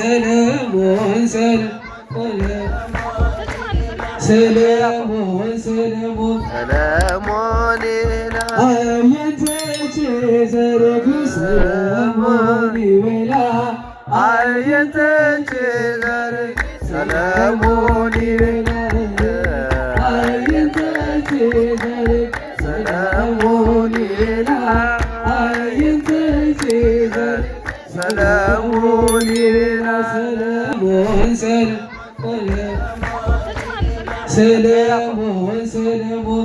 ሰለሞን ሰለሞን ሰለሞን አየንተች ዘርግ ሰለሞን ይቤላ አየንተች ዘርግ ሰለሞን ይቤላ አየንተች ዘርግ ሰለሞን ይቤላ አየንተች ዘርግ ሰለሞን ይቤላ ሰለሞን ሰለሞን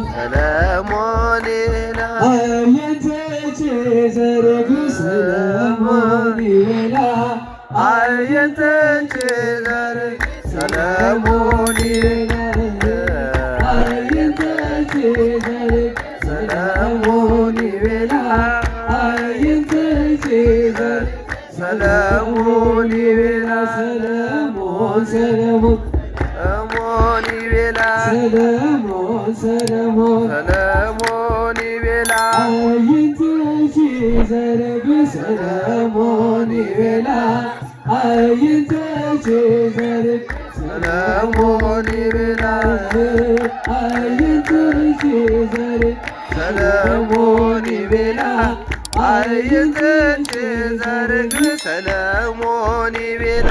ሰለሞን አየንተች ዘርግ ሰለሞን ይቤላ አየንተች ዘርግ ሰለሞን ይቤላ አየንተች ዘርግ ሰለሞን ይቤላ አየንተች ዘርግ ሰለሞን ይቤላ ሰለሞን ይቤላ ሰለሞን ይቤላ አየንተች ዘርግ ሰለሞን ይቤላ አየንተች ዘርግ ሰለሞን ይቤላ አየንተች ዘርግ ሰለሞን ይቤላ አየንተች ዘርግ ሰለሞን ይቤላ